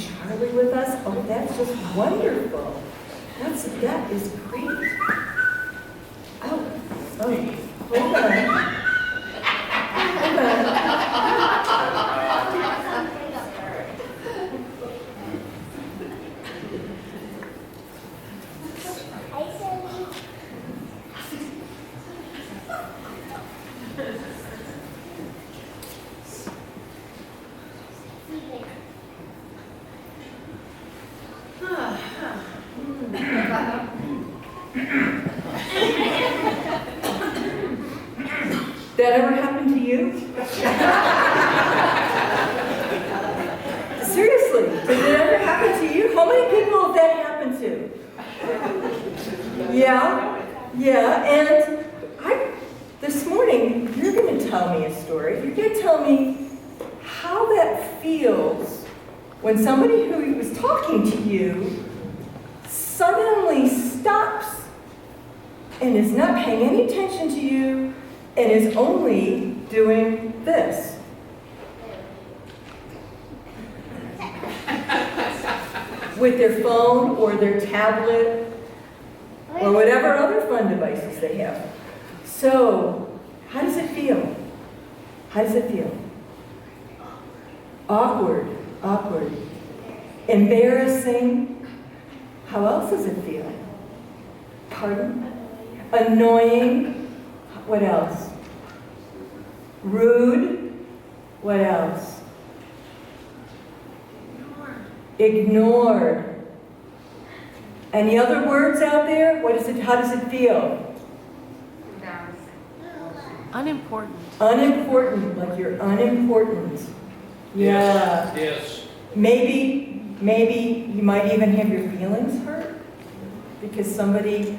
Charlie with us? Oh, that's just wonderful. That is great. Oh, hold on. Hold on. That ever happened to you? Seriously, did it ever happen to you? How many people have that happened to? Yeah, and this morning, you're going to tell me a story. You're going to tell me how that feels when somebody who was talking to you suddenly stops and is not paying any attention to you and is only doing this. With their phone or their tablet or whatever other fun devices they have. So, how does it feel? How does it feel? Awkward. Embarrassing. How else does it feel? Pardon? Annoying. What else? Rude. What else? Ignored. Any other words out there? How does it feel? Unimportant. Unimportant, like you're unimportant. Yeah. Yes. Maybe you might even have your feelings hurt because somebody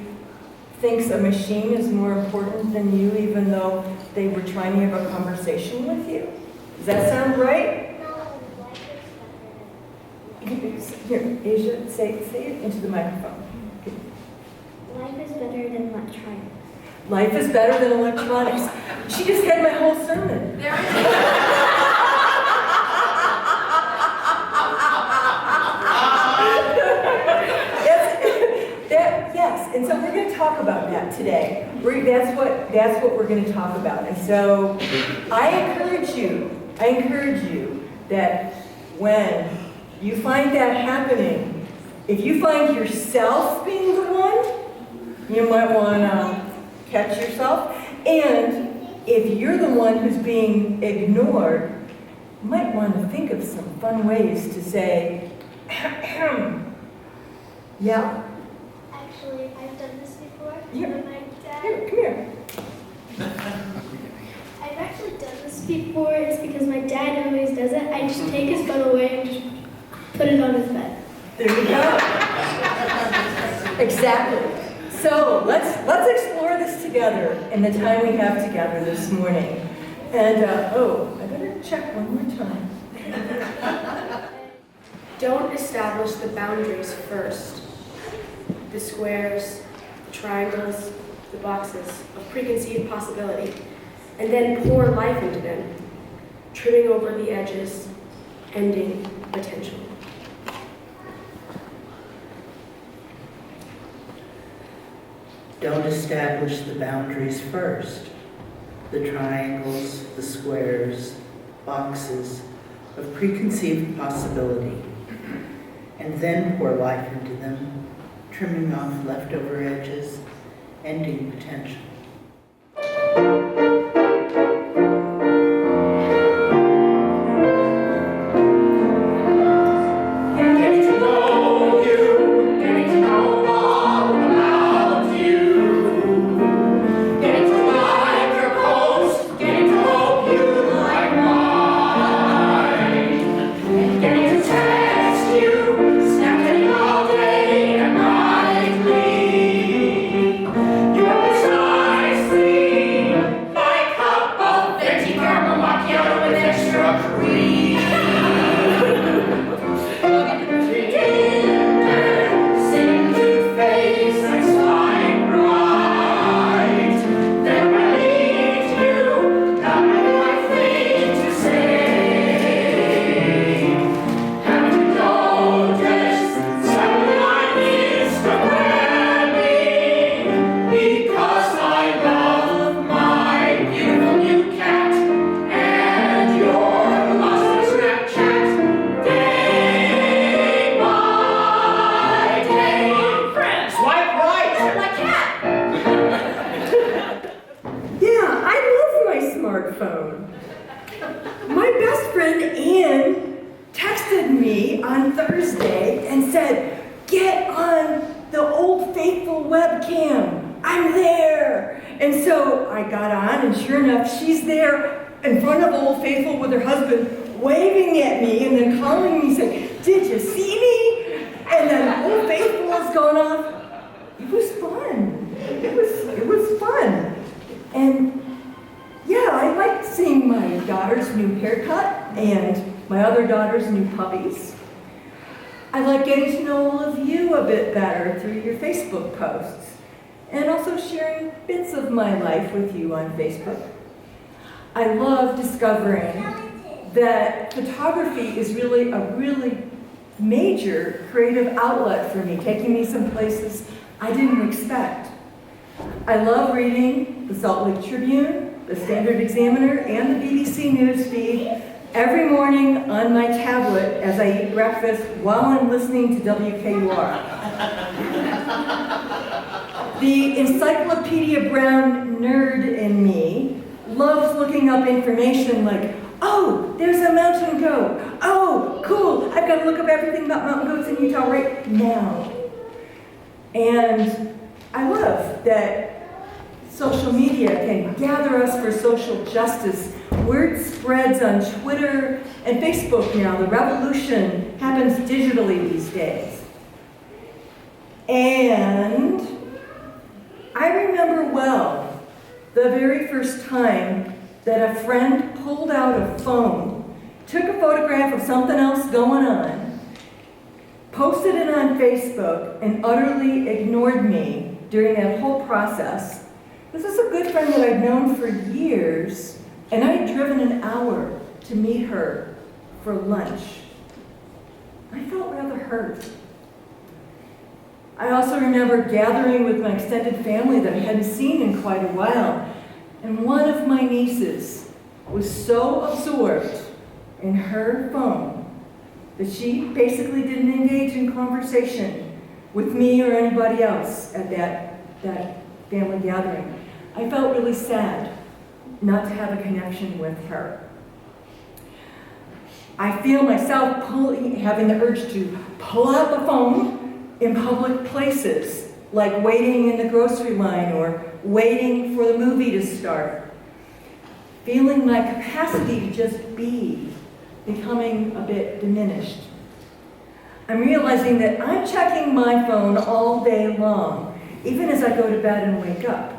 thinks a machine is more important than you, even though they were trying to have a conversation with you. Does that sound right? Here, Asia, say it into the microphone. Life is better than electronics. Life is better than electronics. She just had my whole sermon. Yes, and so we're going to talk about that today. That's what we're going to talk about. And so I encourage you that when you find that happening, if you find yourself being the one, you might want to catch yourself. And if you're the one who's being ignored, you might want to think of some fun ways to say, yeah. Actually, I've done this before. Here. With my dad. Here, come here. I've actually done this before. It's because my dad always does it. I just take his phone away and just put it on his bed. There you go. Exactly. So let's explore this together in the time we have together this morning. And I better check one more time. Don't establish the boundaries first. The squares, the triangles, the boxes of preconceived possibility, and then pour life into them, trimming over the edges, ending potential. Don't establish the boundaries first. The triangles, the squares, boxes of preconceived possibility, and then pour life into them, trimming off leftover edges, ending potential. You have decided friend Ann texted me on Thursday and said, get on the Old Faithful webcam. I'm there. And so I got on, and sure enough, she's there in front of Old Faithful with her husband, waving at me and then calling me saying, did you see me? And then Old Faithful is going off. It was fun. It was fun. And yeah, I liked seeing my daughter's new haircut and my other daughter's new puppies. I like getting to know all of you a bit better through your Facebook posts and also sharing bits of my life with you on Facebook. I love discovering that photography is really a really major creative outlet for me, taking me some places I didn't expect. I love reading the Salt Lake Tribune, the Standard Examiner, and the BBC News feed every morning on my tablet as I eat breakfast while I'm listening to WKUR. The Encyclopedia Brown nerd in me loves looking up information like, oh, there's a mountain goat. Oh, cool, I've got to look up everything about mountain goats in Utah right now. And I love that social media can gather us for social justice. Word spreads on Twitter and Facebook now. The revolution happens digitally these days. And I remember well the very first time that a friend pulled out a phone, took a photograph of something else going on, posted it on Facebook, and utterly ignored me during that whole process. This is a good friend that I'd known for years, and I had driven an hour to meet her for lunch. I felt rather hurt. I also remember gathering with my extended family that I hadn't seen in quite a while, and one of my nieces was so absorbed in her phone that she basically didn't engage in conversation with me or anybody else at that family gathering. I felt really sad not to have a connection with her. I feel myself having the urge to pull out the phone in public places, like waiting in the grocery line or waiting for the movie to start. Feeling my capacity to just be becoming a bit diminished. I'm realizing that I'm checking my phone all day long, even as I go to bed and wake up.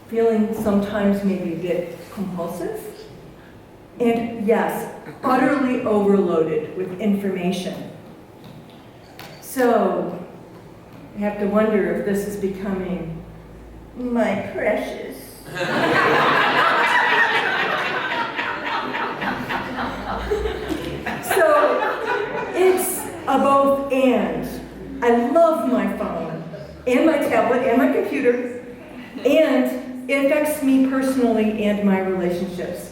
Feeling sometimes maybe a bit compulsive. And yes, utterly overloaded with information. So, I have to wonder if this is becoming my precious. So, it's a both and. I love my phone, and my tablet, and my computer, and it affects me personally and my relationships.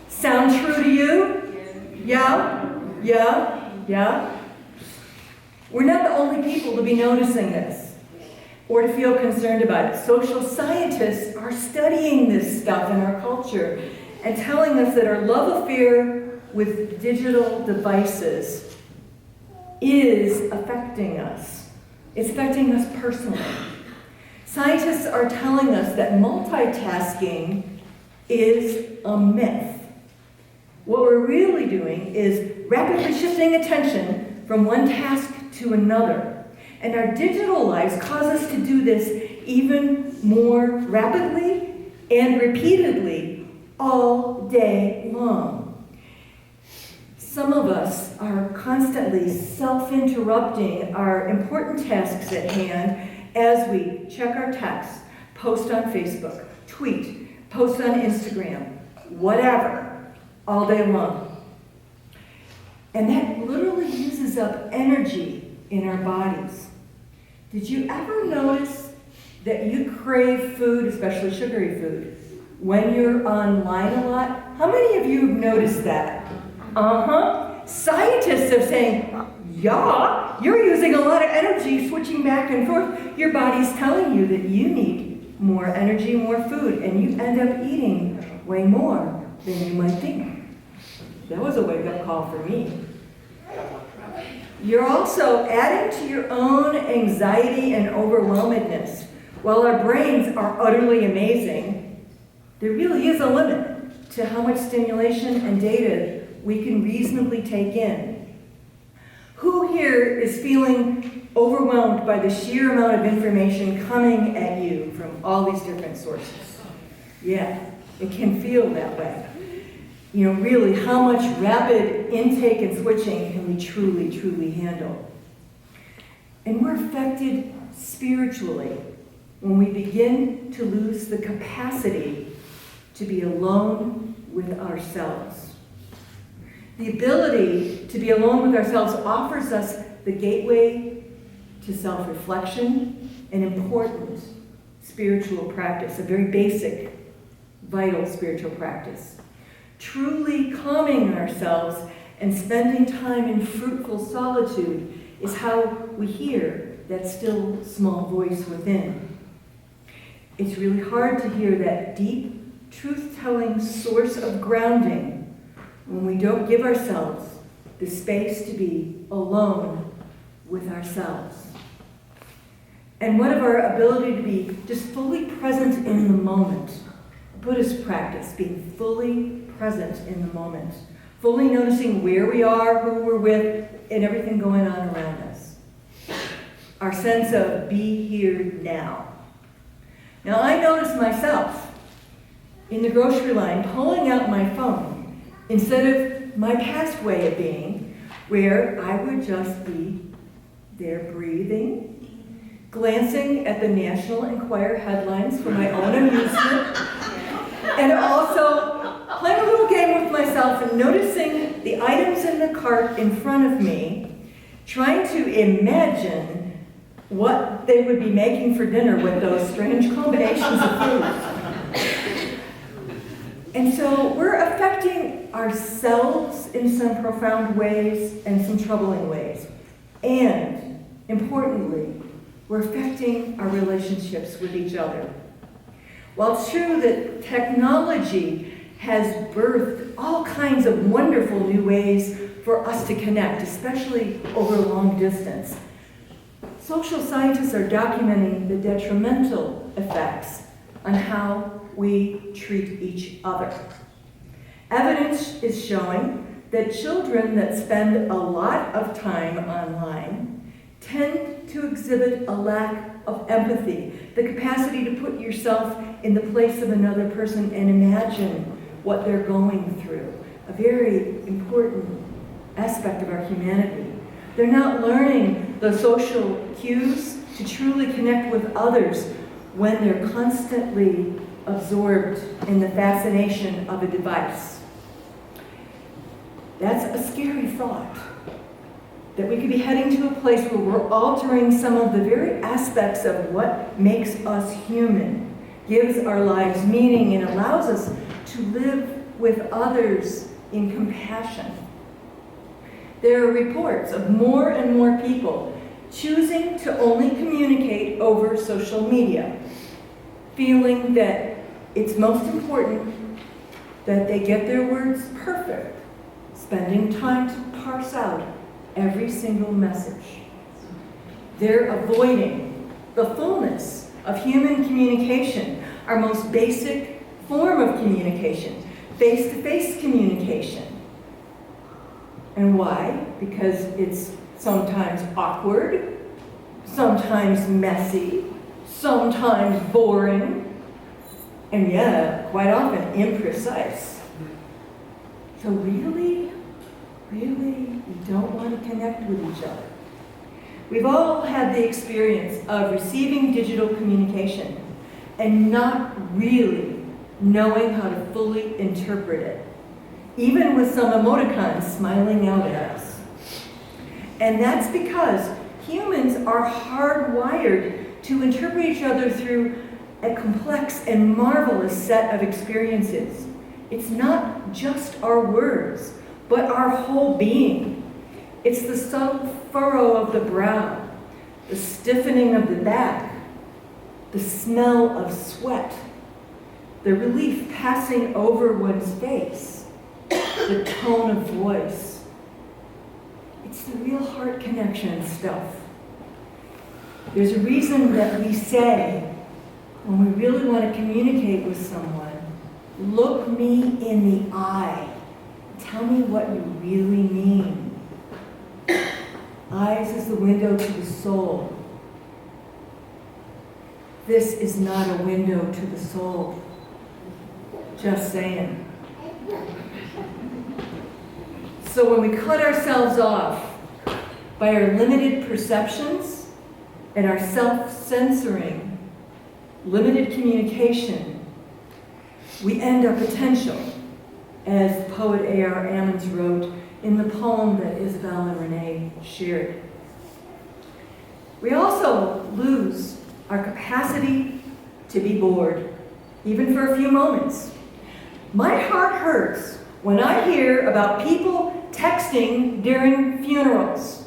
Sound true to you? Yeah? Yeah? Yeah? We're not the only people to be noticing this or to feel concerned about it. Social scientists are studying this stuff in our culture and telling us that our love affair with digital devices is affecting us. It's affecting us personally. Scientists are telling us that multitasking is a myth. What we're really doing is rapidly shifting attention from one task to another. And our digital lives cause us to do this even more rapidly and repeatedly all day long. Some of us are constantly self-interrupting our important tasks at hand as we check our texts, post on Facebook, tweet, post on Instagram, whatever, all day long. And that literally uses up energy in our bodies. Did you ever notice that you crave food, especially sugary food, when you're online a lot? How many of you have noticed that? Scientists are saying, yeah, you're using a lot of energy switching back and forth. Your body's telling you that you need more energy, more food, and you end up eating way more than you might think. That was a wake-up call for me. You're also adding to your own anxiety and overwhelmedness. While our brains are utterly amazing, there really is a limit to how much stimulation and data we can reasonably take in. Who here is feeling overwhelmed by the sheer amount of information coming at you from all these different sources? Yeah, it can feel that way. You know, really, how much rapid intake and switching can we truly handle? And we're affected spiritually when we begin to lose the capacity to be alone with ourselves. The ability to be alone with ourselves offers us the gateway to self-reflection, an important spiritual practice, a very basic, vital spiritual practice. Truly calming ourselves and spending time in fruitful solitude is how we hear that still small voice within. It's really hard to hear that deep, truth-telling source of grounding when we don't give ourselves the space to be alone with ourselves. And what of our ability to be just fully present in the moment? Buddhist practice, being fully present in the moment, fully noticing where we are, who we're with, and everything going on around us. Our sense of be here now. Now, I notice myself in the grocery line pulling out my phone instead of my past way of being, where I would just be there breathing, glancing at the National Enquirer headlines for my own amusement, and also playing a little game with myself and noticing the items in the cart in front of me, trying to imagine what they would be making for dinner with those strange combinations of food. And so we're affecting ourselves in some profound ways and some troubling ways. And importantly, we're affecting our relationships with each other. While it's true that technology has birthed all kinds of wonderful new ways for us to connect, especially over long distance, social scientists are documenting the detrimental effects on how we treat each other. Evidence is showing that children that spend a lot of time online tend to exhibit a lack of empathy, the capacity to put yourself in the place of another person and imagine what they're going through, a very important aspect of our humanity. They're not learning the social cues to truly connect with others when they're constantly absorbed in the fascination of a device. That's a scary thought, that we could be heading to a place where we're altering some of the very aspects of what makes us human, gives our lives meaning, and allows us to live with others in compassion. There are reports of more and more people choosing to only communicate over social media, feeling that it's most important that they get their words perfect, spending time to parse out every single message. They're avoiding the fullness of human communication, our most basic form of communication, face-to-face communication. And why? Because it's sometimes awkward, sometimes messy, sometimes boring, and yet, quite often, imprecise. So really, we don't want to connect with each other. We've all had the experience of receiving digital communication and not really knowing how to fully interpret it, even with some emoticons smiling out at us. And that's because humans are hardwired to interpret each other through a complex and marvelous set of experiences. It's not just our words, but our whole being. It's the subtle furrow of the brow, the stiffening of the back, the smell of sweat, the relief passing over one's face, the tone of voice. It's the real heart connection stuff. There's a reason that we say, when we really want to communicate with someone, look me in the eye. Tell me what you really mean. Eyes is the window to the soul. This is not a window to the soul. Just saying. So when we cut ourselves off by our limited perceptions and our self-censoring, limited communication, we end our potential, as poet A.R. Ammons wrote in the poem that Isabel and Renee shared. We also lose our capacity to be bored, even for a few moments. My heart hurts when I hear about people texting during funerals.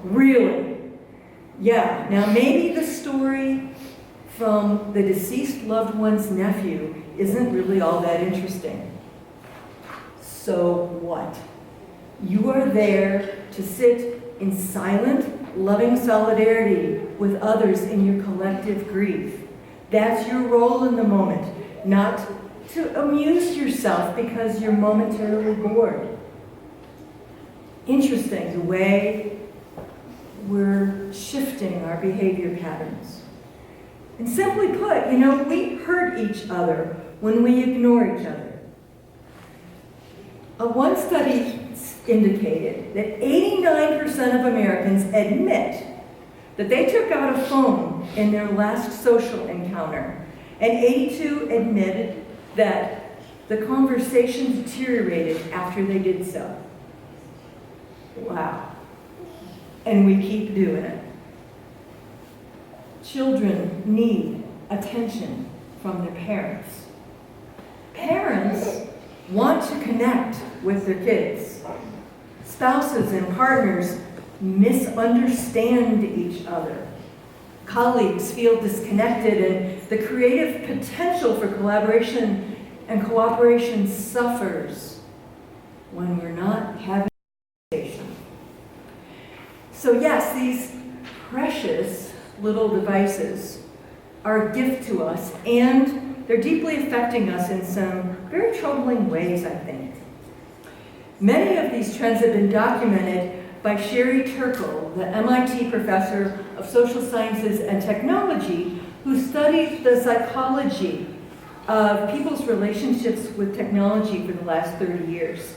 Really? Yeah, now maybe the story from the deceased loved one's nephew isn't really all that interesting. So what? You are there to sit in silent, loving solidarity with others in your collective grief. That's your role in the moment, not to amuse yourself because you're momentarily bored. Interesting, the way we're shifting our behavior patterns. And simply put, we hurt each other when we ignore each other. One study indicated that 89% of Americans admit that they took out a phone in their last social encounter, and 82 admitted that the conversation deteriorated after they did so. Wow. And we keep doing it. Children need attention from their parents. Parents want to connect with their kids. Spouses and partners misunderstand each other. Colleagues feel disconnected, and the creative potential for collaboration and cooperation suffers when we're not having a conversation. So yes, these precious little devices are a gift to us, and they're deeply affecting us in some very troubling ways, I think. Many of these trends have been documented by Sherry Turkle, the MIT professor of social sciences and technology, who studied the psychology of people's relationships with technology for the last 30 years.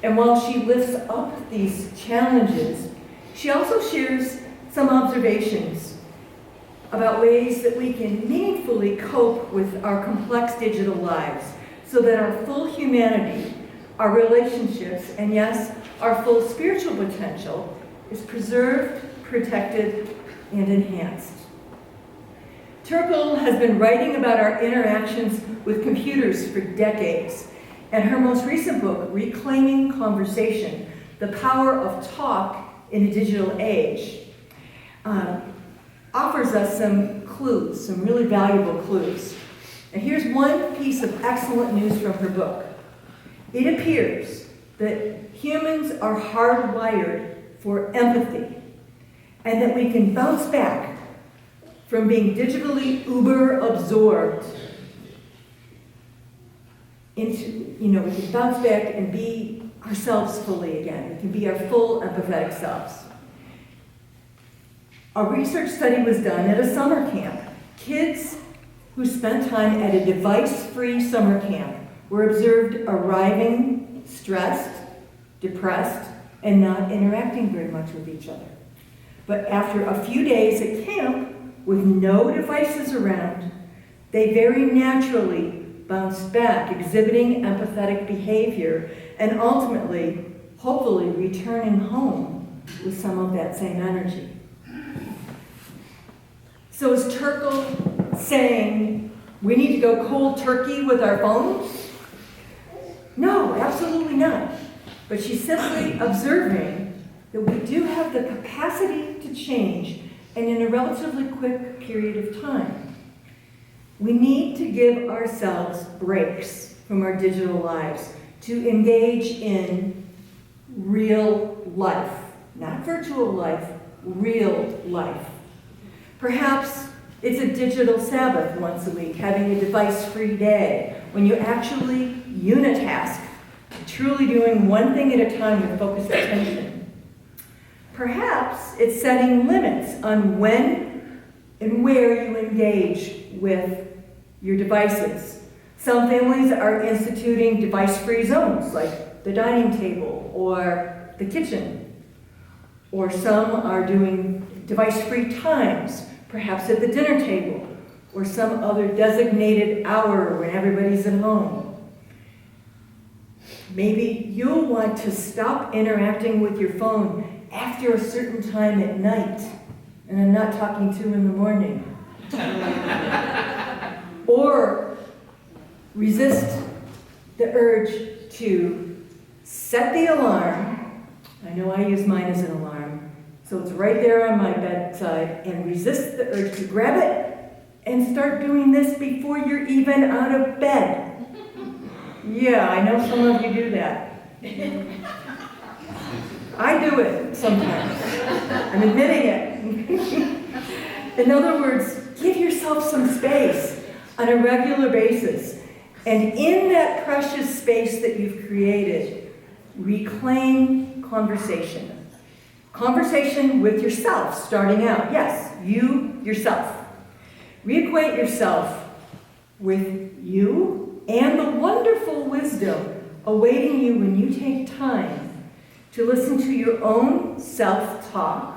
And while she lifts up these challenges, she also shares some observations about ways that we can meaningfully cope with our complex digital lives so that our full humanity, our relationships, and yes, our full spiritual potential is preserved, protected, and enhanced. Turkle has been writing about our interactions with computers for decades, and her most recent book, Reclaiming Conversation, The Power of Talk in a Digital Age, offers us some clues, some really valuable clues. And here's one piece of excellent news from her book. It appears that humans are hardwired for empathy, and that we can bounce back from being digitally uber absorbed into, we can bounce back and be ourselves fully again. We can be our full empathetic selves. A research study was done at a summer camp. Kids who spent time at a device-free summer camp were observed arriving stressed, depressed, and not interacting very much with each other. But after a few days at camp, with no devices around, they very naturally bounced back, exhibiting empathetic behavior, and ultimately, hopefully, returning home with some of that same energy. So is Turkle saying we need to go cold turkey with our phones? No, absolutely not. But she's simply observing that we do have the capacity to change, and in a relatively quick period of time. We need to give ourselves breaks from our digital lives to engage in real life. Not virtual life, real life. Perhaps it's a digital Sabbath once a week, having a device-free day, when you actually unitask, truly doing one thing at a time with focused attention. Perhaps it's setting limits on when and where you engage with your devices. Some families are instituting device-free zones, like the dining table or the kitchen. Or some are doing device-free times, perhaps at the dinner table, or some other designated hour when everybody's at home. Maybe you'll want to stop interacting with your phone after a certain time at night, and I'm not talking 2 in the morning. Or resist the urge to set the alarm. I know I use mine as an alarm, so it's right there on my bedside, and resist the urge to grab it and start doing this before you're even out of bed. Yeah, I know some of you do that. I do it sometimes. I'm admitting it. In other words, give yourself some space on a regular basis. And in that precious space that you've created, reclaim conversation. Conversation with yourself, starting out. Yes, you, yourself. Reacquaint yourself with you and the wonderful wisdom awaiting you when you take time to listen to your own self-talk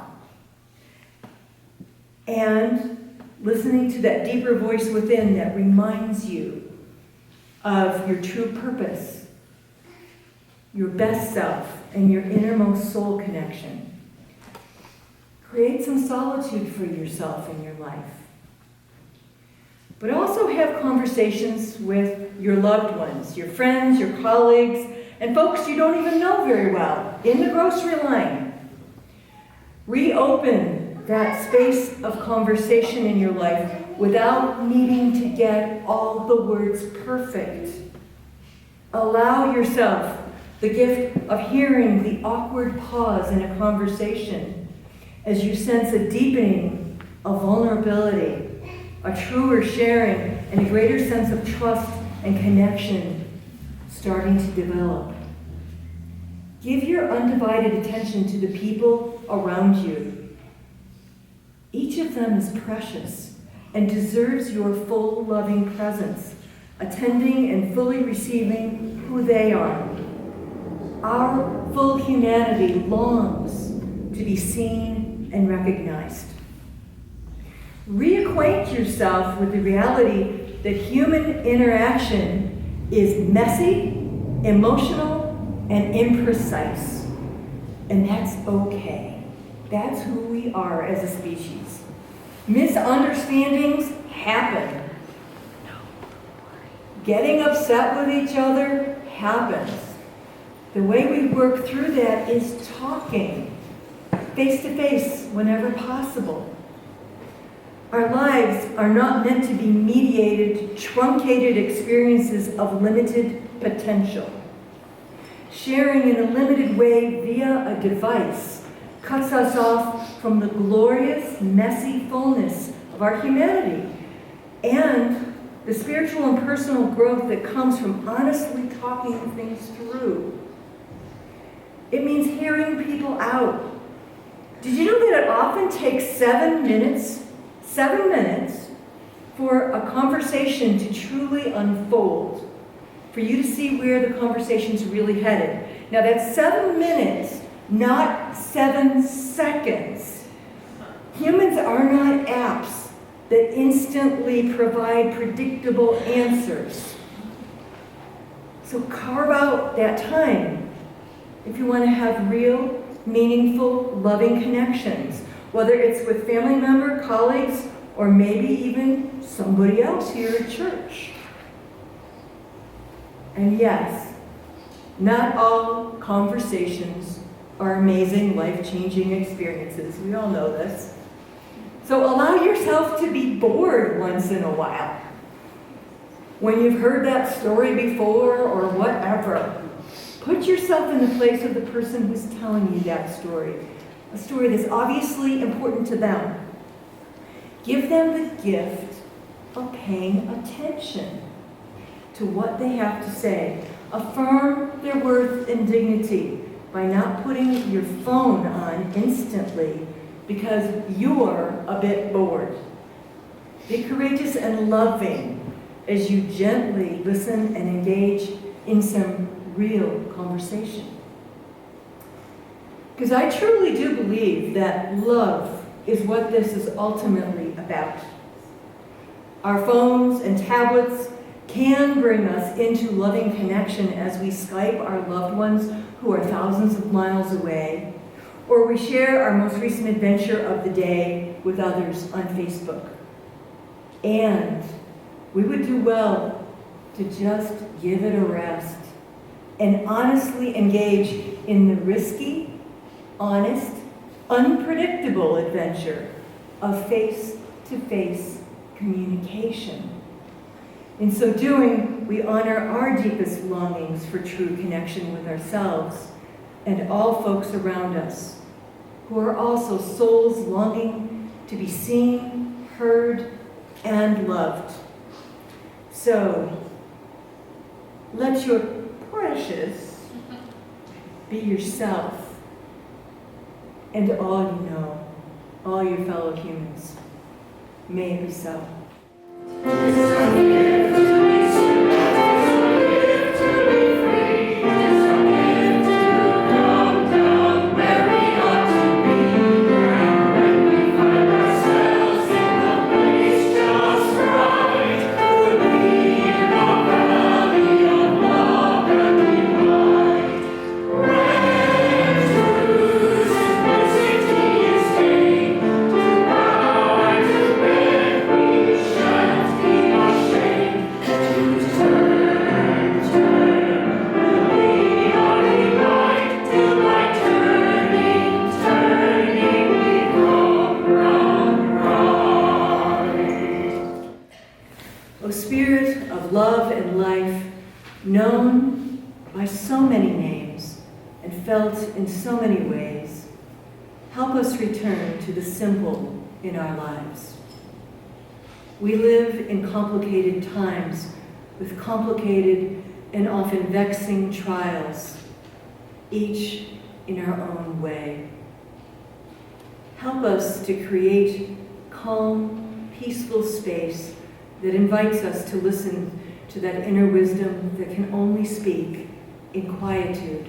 and listening to that deeper voice within that reminds you of your true purpose, your best self, and your innermost soul connection. Create some solitude for yourself in your life. But also have conversations with your loved ones, your friends, your colleagues, and folks you don't even know very well in the grocery line. Reopen that space of conversation in your life without needing to get all the words perfect. Allow yourself the gift of hearing the awkward pause in a conversation as you sense a deepening of vulnerability, a truer sharing, and a greater sense of trust and connection starting to develop. Give your undivided attention to the people around you. Each of them is precious and deserves your full loving presence, attending and fully receiving who they are. Our full humanity longs to be seen and recognized. Reacquaint yourself with the reality that human interaction is messy, emotional, and imprecise. And that's okay. That's who we are as a species. Misunderstandings happen. Getting upset with each other happens. The way we work through that is talking, face to face whenever possible. Our lives are not meant to be mediated, truncated experiences of limited potential. Sharing in a limited way via a device cuts us off from the glorious, messy fullness of our humanity and the spiritual and personal growth that comes from honestly talking things through. It means hearing people out. Did you know that it often takes 7 minutes for a conversation to truly unfold, for you to see where the conversation's really headed? Now that's 7 minutes, not 7 seconds. Humans are not apps that instantly provide predictable answers. So carve out that time if you want to have real, meaningful, loving connections, whether it's with family member, colleagues, or maybe even somebody else here at church. And yes, not all conversations are amazing, life-changing experiences. We all know this. So allow yourself to be bored once in a while. When you've heard that story before or whatever, Put yourself in the place of the person who's telling you that story, a story that's obviously important to them. Give them the gift of paying attention to what they have to say. Affirm their worth and dignity by not putting your phone on instantly because you're a bit bored. Be courageous and loving as you gently listen and engage in some real conversation. Because I truly do believe that love is what this is ultimately about. Our phones and tablets can bring us into loving connection as we Skype our loved ones who are thousands of miles away, or we share our most recent adventure of the day with others on Facebook. And we would do well to just give it a rest and honestly engage in the risky, honest, unpredictable adventure of face-to-face communication. In so doing, we honor our deepest longings for true connection with ourselves and all folks around us, who are also souls longing to be seen, heard, and loved. So, let your precious be yourself and all you know, all your fellow humans. May it be so. Spirit of love and life, known by so many names and felt in so many ways, help us return to the simple in our lives. We live in complicated times with complicated and often vexing trials, each in our own way. Help us to create calm, peaceful space that invites us to listen to that inner wisdom that can only speak in quietude.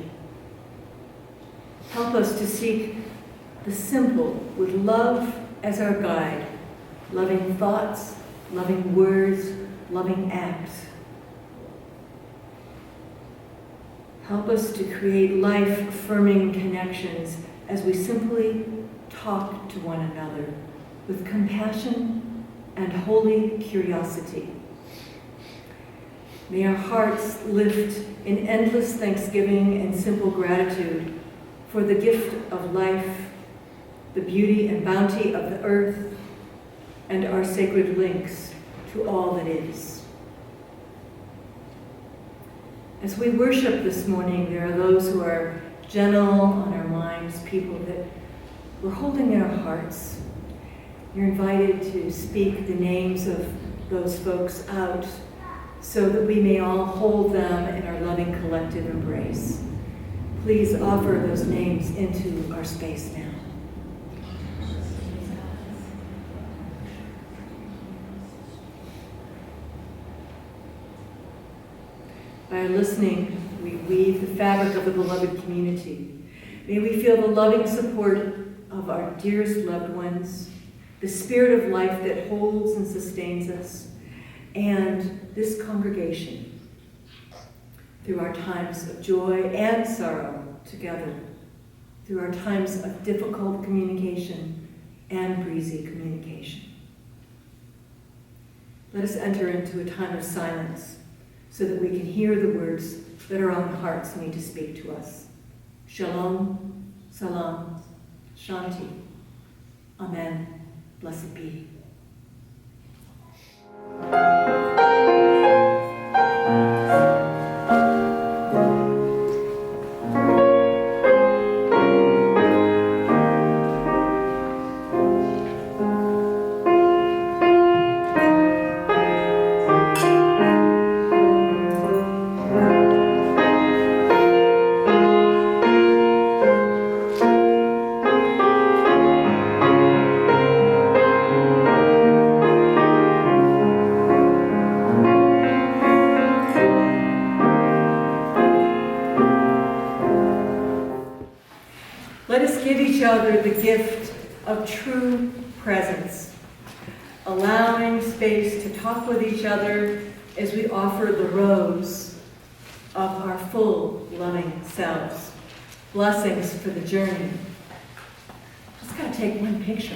Help us to seek the simple with love as our guide, loving thoughts, loving words, loving acts. Help us to create life-affirming connections as we simply talk to one another with compassion and holy curiosity. May our hearts lift in endless thanksgiving and simple gratitude for the gift of life, the beauty and bounty of the earth, and our sacred links to all that is. As we worship this morning, there are those who are gentle on our minds, people that we're holding in our hearts. You're invited to speak the names of those folks out so that we may all hold them in our loving collective embrace. Please offer those names into our space now. By our listening, we weave the fabric of the beloved community. May we feel the loving support of our dearest loved ones, the spirit of life that holds and sustains us, and this congregation through our times of joy and sorrow together, through our times of difficult communication and breezy communication. Let us enter into a time of silence so that we can hear the words that our own hearts need to speak to us. Shalom, salam, shanti. Amen. Blessed be. Let us give each other the gift of true presence, allowing space to talk with each other as we offer the rose of our full, loving selves. Blessings for the journey. Just gotta take one picture.